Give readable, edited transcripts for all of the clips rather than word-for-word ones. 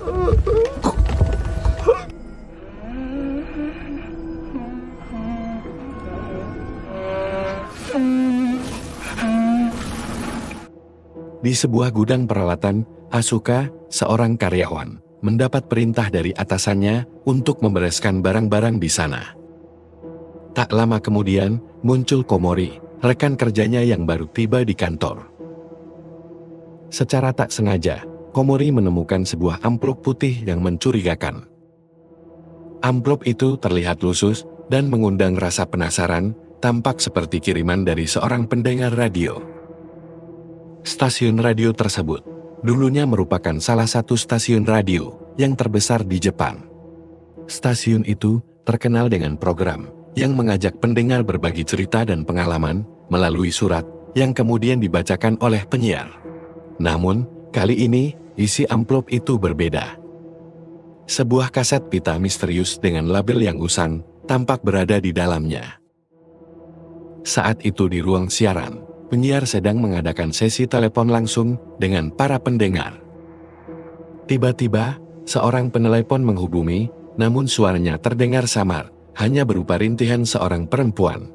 Di sebuah gudang peralatan, Asuka, seorang karyawan, mendapat perintah dari atasannya untuk membereskan barang-barang di sana. Tak lama kemudian, muncul Komori, rekan kerjanya yang baru tiba di kantor. Secara tak sengaja, Komori menemukan sebuah amplop putih yang mencurigakan. Amplop itu terlihat lusuh dan mengundang rasa penasaran, tampak seperti kiriman dari seorang pendengar radio. Stasiun radio tersebut dulunya merupakan salah satu stasiun radio yang terbesar di Jepang. Stasiun itu terkenal dengan program yang mengajak pendengar berbagi cerita dan pengalaman melalui surat yang kemudian dibacakan oleh penyiar. Namun, kali ini isi amplop itu berbeda. Sebuah kaset pita misterius dengan label yang usang tampak berada di dalamnya. Saat itu di ruang siaran, penyiar sedang mengadakan sesi telepon langsung dengan para pendengar. Tiba-tiba, seorang penelepon menghubungi, namun suaranya terdengar samar, hanya berupa rintihan seorang perempuan.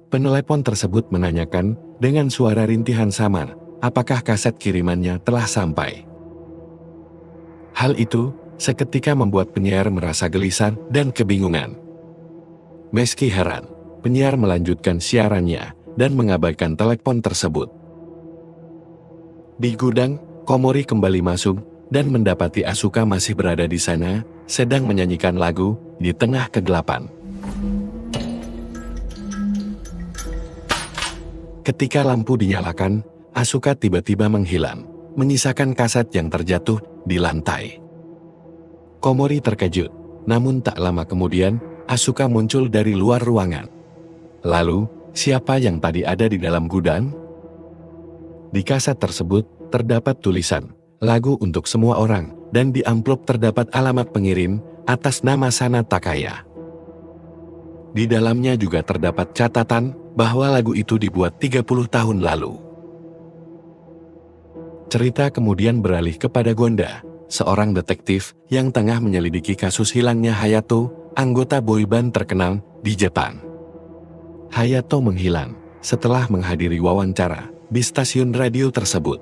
Penelepon tersebut menanyakan, dengan suara rintihan samar, apakah kaset kirimannya telah sampai. Hal itu, seketika membuat penyiar merasa gelisah dan kebingungan. Meski heran, penyiar melanjutkan siarannya dan mengabaikan telepon tersebut. Di gudang, Komori kembali masuk dan mendapati Asuka masih berada di sana, sedang menyanyikan lagu di tengah kegelapan. Ketika lampu dinyalakan, Asuka tiba-tiba menghilang, menyisakan kaset yang terjatuh di lantai. Komori terkejut, namun tak lama kemudian, Asuka muncul dari luar ruangan. Lalu, siapa yang tadi ada di dalam gudang? Di kaset tersebut, terdapat tulisan, lagu untuk semua orang, dan di amplop terdapat alamat pengirim, atas nama Sana Takaya. Di dalamnya juga terdapat catatan, bahwa lagu itu dibuat 30 tahun lalu. Cerita kemudian beralih kepada Gonda, seorang detektif yang tengah menyelidiki kasus hilangnya Hayato, anggota boyband terkenal di Jepang. Hayato menghilang setelah menghadiri wawancara di stasiun radio tersebut.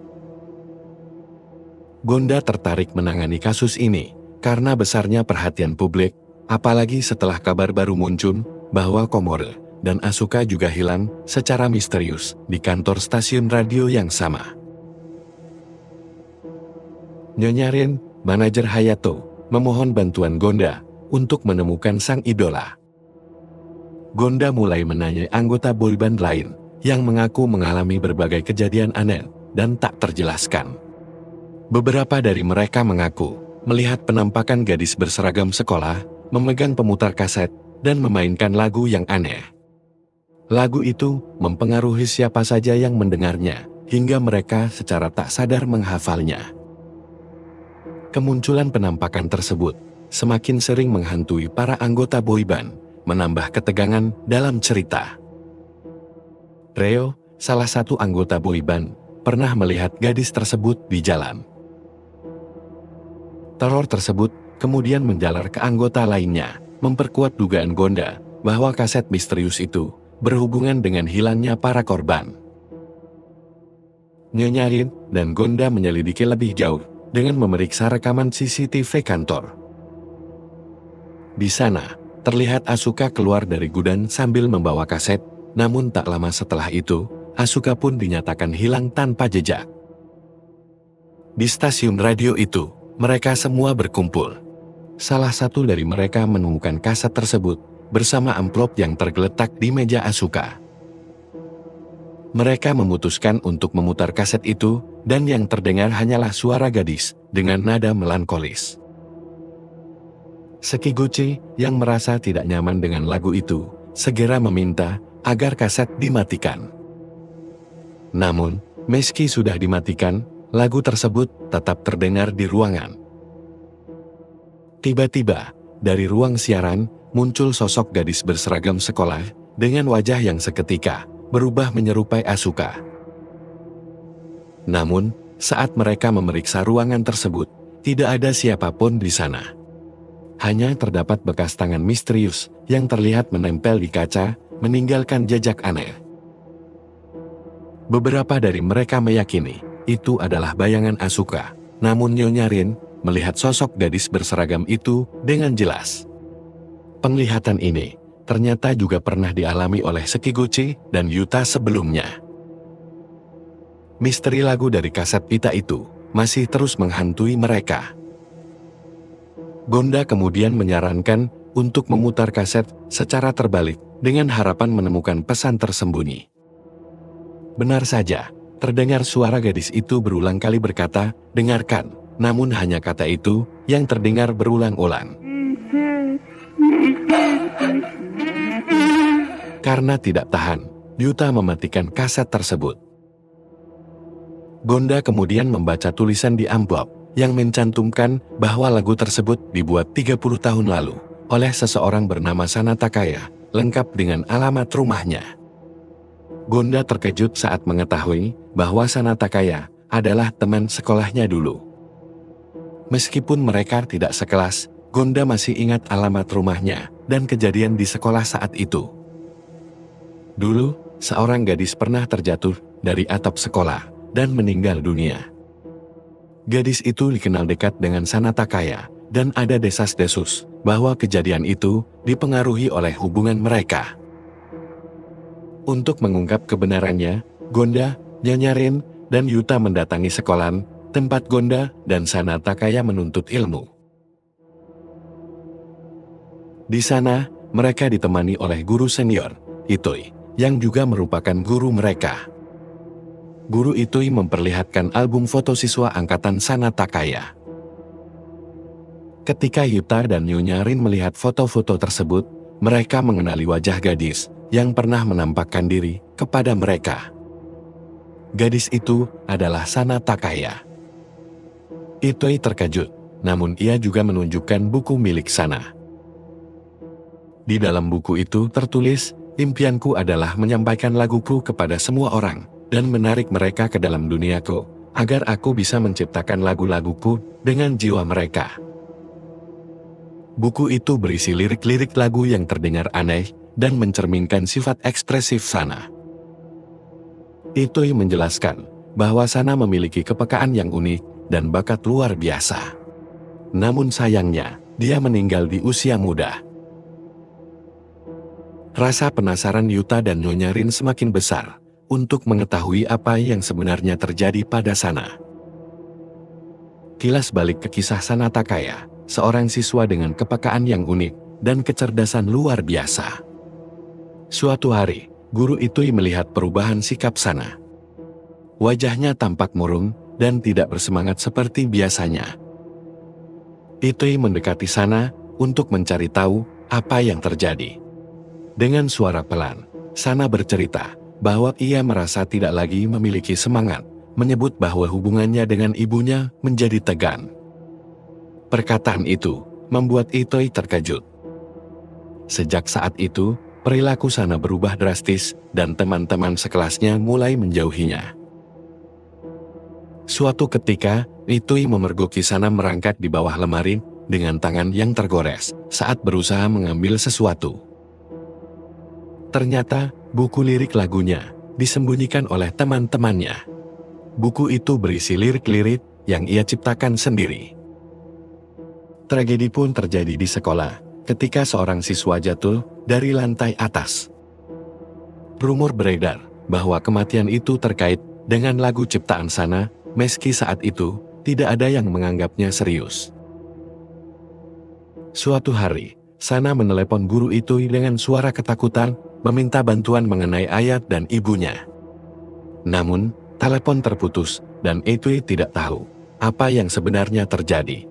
Gonda tertarik menangani kasus ini karena besarnya perhatian publik, apalagi setelah kabar baru muncul bahwa Komori dan Asuka juga hilang secara misterius di kantor stasiun radio yang sama. Nyonya Rin, manajer Hayato, memohon bantuan Gonda untuk menemukan sang idola. Gonda mulai menanyai anggota boyband lain yang mengaku mengalami berbagai kejadian aneh dan tak terjelaskan. Beberapa dari mereka mengaku melihat penampakan gadis berseragam sekolah, memegang pemutar kaset, dan memainkan lagu yang aneh. Lagu itu mempengaruhi siapa saja yang mendengarnya, hingga mereka secara tak sadar menghafalnya. Kemunculan penampakan tersebut semakin sering menghantui para anggota boyband, menambah ketegangan dalam cerita. Reo, salah satu anggota boyband, pernah melihat gadis tersebut di jalan. Teror tersebut kemudian menjalar ke anggota lainnya, memperkuat dugaan Gonda bahwa kaset misterius itu berhubungan dengan hilangnya para korban. Nyonya Rin dan Gonda menyelidiki lebih jauh dengan memeriksa rekaman CCTV kantor. Di sana, terlihat Asuka keluar dari gudang sambil membawa kaset, namun tak lama setelah itu, Asuka pun dinyatakan hilang tanpa jejak. Di stasiun radio itu, mereka semua berkumpul. Salah satu dari mereka menemukan kaset tersebut, bersama amplop yang tergeletak di meja Asuka. Mereka memutuskan untuk memutar kaset itu, dan yang terdengar hanyalah suara gadis, dengan nada melankolis. Sekiguchi, yang merasa tidak nyaman dengan lagu itu, segera meminta agar kaset dimatikan. Namun, meski sudah dimatikan, lagu tersebut tetap terdengar di ruangan. Tiba-tiba, dari ruang siaran, muncul sosok gadis berseragam sekolah, dengan wajah yang seketika berubah menyerupai Asuka. Namun, saat mereka memeriksa ruangan tersebut, Tidak ada siapapun di sana. Hanya terdapat bekas tangan misterius yang terlihat menempel di kaca, meninggalkan jejak aneh. Beberapa dari mereka meyakini itu adalah bayangan Asuka, namun Nyonya Rin melihat sosok gadis berseragam itu dengan jelas. Penglihatan ini ternyata juga pernah dialami oleh Sekiguchi dan Yuta sebelumnya. Misteri lagu dari kaset pita itu masih terus menghantui mereka. Gonda kemudian menyarankan untuk memutar kaset secara terbalik dengan harapan menemukan pesan tersembunyi. Benar saja, terdengar suara gadis itu berulang kali berkata, "Dengarkan," namun hanya kata itu yang terdengar berulang-ulang. Karena tidak tahan, Yuta mematikan kaset tersebut. Gonda kemudian membaca tulisan di amplop yang mencantumkan bahwa lagu tersebut dibuat 30 tahun lalu oleh seseorang bernama Sana Takaya, lengkap dengan alamat rumahnya. Gonda terkejut saat mengetahui bahwa Sana Takaya adalah teman sekolahnya dulu. Meskipun mereka tidak sekelas, Gonda masih ingat alamat rumahnya dan kejadian di sekolah saat itu. Dulu, seorang gadis pernah terjatuh dari atap sekolah dan meninggal dunia. Gadis itu dikenal dekat dengan Sana Takaya, dan ada desas-desus bahwa kejadian itu dipengaruhi oleh hubungan mereka. Untuk mengungkap kebenarannya, Gonda, Nyonya Rin, dan Yuta mendatangi sekolah, tempat Gonda dan Sana Takaya menuntut ilmu. Di sana, mereka ditemani oleh guru senior, Itoi, yang juga merupakan guru mereka. Guru Itoi memperlihatkan album foto siswa angkatan Sana Takaya. Ketika Yuta dan Nyonya Rin melihat foto-foto tersebut, mereka mengenali wajah gadis yang pernah menampakkan diri kepada mereka. Gadis itu adalah Sana Takaya. Itoi terkejut, namun ia juga menunjukkan buku milik Sana. Di dalam buku itu tertulis, "Impianku adalah menyampaikan laguku kepada semua orang dan menarik mereka ke dalam duniaku, agar aku bisa menciptakan lagu-laguku dengan jiwa mereka." Buku itu berisi lirik-lirik lagu yang terdengar aneh dan mencerminkan sifat ekspresif Sana. Itoi menjelaskan bahwa Sana memiliki kepekaan yang unik dan bakat luar biasa. Namun sayangnya, dia meninggal di usia muda. Rasa penasaran Yuta dan Nyonya Rin semakin besar untuk mengetahui apa yang sebenarnya terjadi pada Sana. Kilas balik ke kisah Sana Takaya, seorang siswa dengan kepekaan yang unik dan kecerdasan luar biasa. Suatu hari, guru Itoi melihat perubahan sikap Sana. Wajahnya tampak murung dan tidak bersemangat seperti biasanya. Itoi mendekati Sana untuk mencari tahu apa yang terjadi. Dengan suara pelan, Sana bercerita bahwa ia merasa tidak lagi memiliki semangat, menyebut bahwa hubungannya dengan ibunya menjadi tegang. Perkataan itu membuat Itoi terkejut. Sejak saat itu, perilaku Sana berubah drastis dan teman-teman sekelasnya mulai menjauhinya. Suatu ketika, Itoi memergoki Sana merangkak di bawah lemari dengan tangan yang tergores saat berusaha mengambil sesuatu. Ternyata, buku lirik lagunya disembunyikan oleh teman-temannya. Buku itu berisi lirik-lirik yang ia ciptakan sendiri. Tragedi pun terjadi di sekolah ketika seorang siswa jatuh dari lantai atas. Rumor beredar bahwa kematian itu terkait dengan lagu ciptaan Sana, meski saat itu tidak ada yang menganggapnya serius. Suatu hari, Sana menelepon guru itu dengan suara ketakutan, meminta bantuan mengenai ayah dan ibunya. Namun, telepon terputus dan Itoi tidak tahu apa yang sebenarnya terjadi.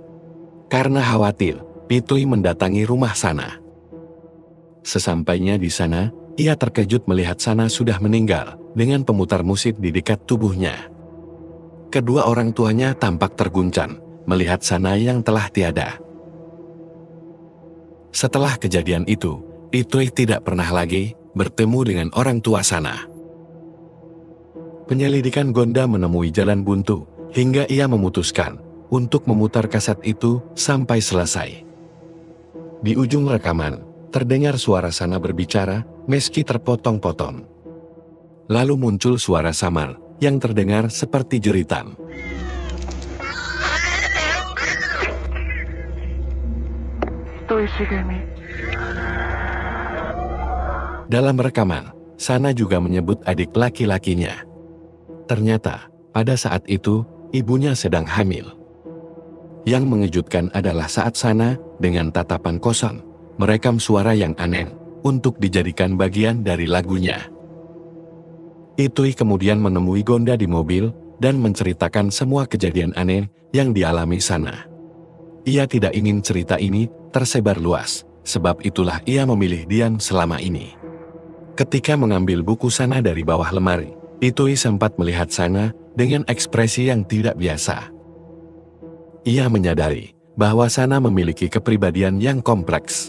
Karena khawatir, Itoi mendatangi rumah Sana. Sesampainya di sana, ia terkejut melihat Sana sudah meninggal dengan pemutar musik di dekat tubuhnya. Kedua orang tuanya tampak terguncang melihat Sana yang telah tiada. Setelah kejadian itu, Itoi tidak pernah lagi bertemu dengan orang tua Sana. Penyelidikan Gonda menemui jalan buntu hingga ia memutuskan untuk memutar kaset itu sampai selesai. Di ujung rekaman, terdengar suara Sana berbicara, meski terpotong-potong. Lalu muncul suara samar, yang terdengar seperti jeritan. Dalam rekaman, Sana juga menyebut adik laki-lakinya. Ternyata, pada saat itu, ibunya sedang hamil. Yang mengejutkan adalah saat Sana, dengan tatapan kosong, merekam suara yang aneh, untuk dijadikan bagian dari lagunya. Itoi kemudian menemui Gonda di mobil, dan menceritakan semua kejadian aneh, yang dialami Sana. Ia tidak ingin cerita ini, tersebar luas, sebab itulah ia memilih diam selama ini. Ketika mengambil buku Sana dari bawah lemari, Itoi sempat melihat Sana, dengan ekspresi yang tidak biasa. Ia menyadari, bahwa Sana memiliki kepribadian yang kompleks.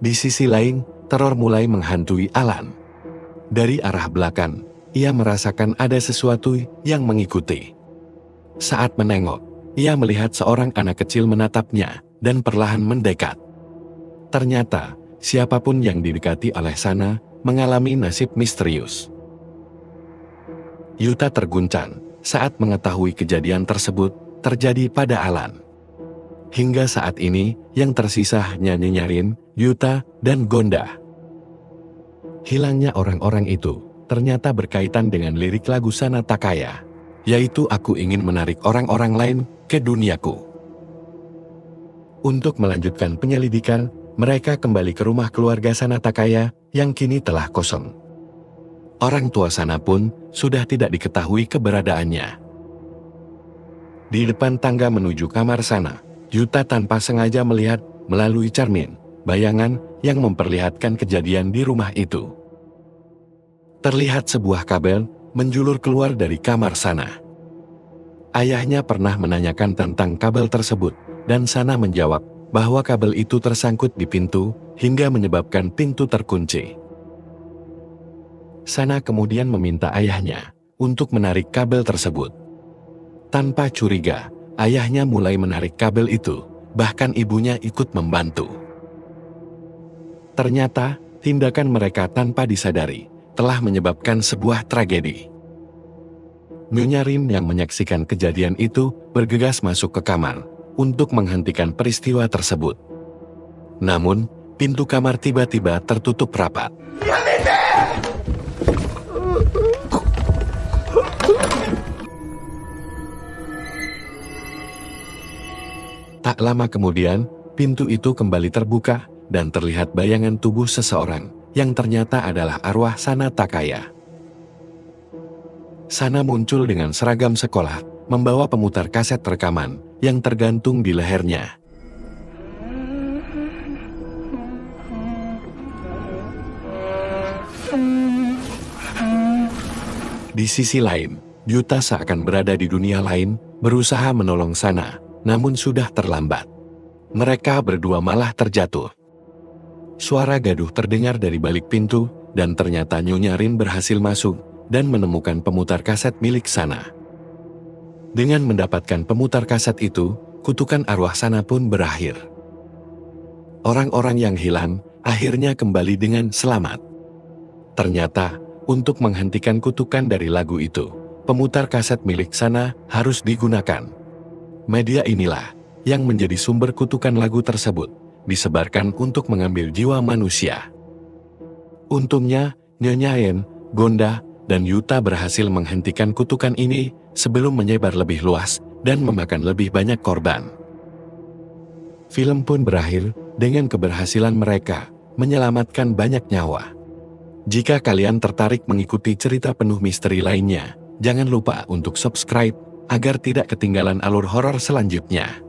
Di sisi lain, teror mulai menghantui Alan. Dari arah belakang, ia merasakan ada sesuatu yang mengikuti. Saat menengok, ia melihat seorang anak kecil menatapnya, dan perlahan mendekat. Ternyata, siapapun yang didekati oleh Sana, mengalami nasib misterius. Yuta terguncang, saat mengetahui kejadian tersebut, terjadi pada Alan. Hingga saat ini, yang tersisa hanya Nyenyarin, Yuta, dan Gonda. Hilangnya orang-orang itu, ternyata berkaitan dengan lirik lagu Sana Takaya, yaitu aku ingin menarik orang-orang lain ke duniaku. Untuk melanjutkan penyelidikan, mereka kembali ke rumah keluarga Sana Takaya, yang kini telah kosong. Orang tua Sana pun, sudah tidak diketahui keberadaannya. Di depan tangga menuju kamar Sana, Yuta tanpa sengaja melihat, melalui cermin, bayangan, yang memperlihatkan kejadian di rumah itu. Terlihat sebuah kabel, menjulur keluar dari kamar Sana. Ayahnya pernah menanyakan tentang kabel tersebut, dan Sana menjawab, bahwa kabel itu tersangkut di pintu, hingga menyebabkan pintu terkunci. Sana kemudian meminta ayahnya, untuk menarik kabel tersebut. Tanpa curiga, ayahnya mulai menarik kabel itu, bahkan ibunya ikut membantu. Ternyata, tindakan mereka tanpa disadari, telah menyebabkan sebuah tragedi. Nyonya Rin yang menyaksikan kejadian itu, bergegas masuk ke kamar, untuk menghentikan peristiwa tersebut. Namun, pintu kamar tiba-tiba tertutup rapat. Tak lama kemudian, pintu itu kembali terbuka, dan terlihat bayangan tubuh seseorang, yang ternyata adalah arwah Sana Takaya. Sana muncul dengan seragam sekolah, membawa pemutar kaset rekaman, yang tergantung di lehernya. Di sisi lain, Yuta seakan berada di dunia lain, berusaha menolong Sana, namun sudah terlambat. Mereka berdua malah terjatuh. Suara gaduh terdengar dari balik pintu, dan ternyata Nyonya Rin berhasil masuk, dan menemukan pemutar kaset milik Sana. Dengan mendapatkan pemutar kaset itu, kutukan arwah Sana pun berakhir. Orang-orang yang hilang, akhirnya kembali dengan selamat. Ternyata, untuk menghentikan kutukan dari lagu itu, pemutar kaset milik Sana harus digunakan. Media inilah, yang menjadi sumber kutukan lagu tersebut, disebarkan untuk mengambil jiwa manusia. Untungnya, Nyonya Yen, Gonda, dan Yuta berhasil menghentikan kutukan ini, sebelum menyebar lebih luas, dan memakan lebih banyak korban. Film pun berakhir, dengan keberhasilan mereka, menyelamatkan banyak nyawa. Jika kalian tertarik mengikuti cerita penuh misteri lainnya, jangan lupa untuk subscribe, agar tidak ketinggalan alur horor selanjutnya.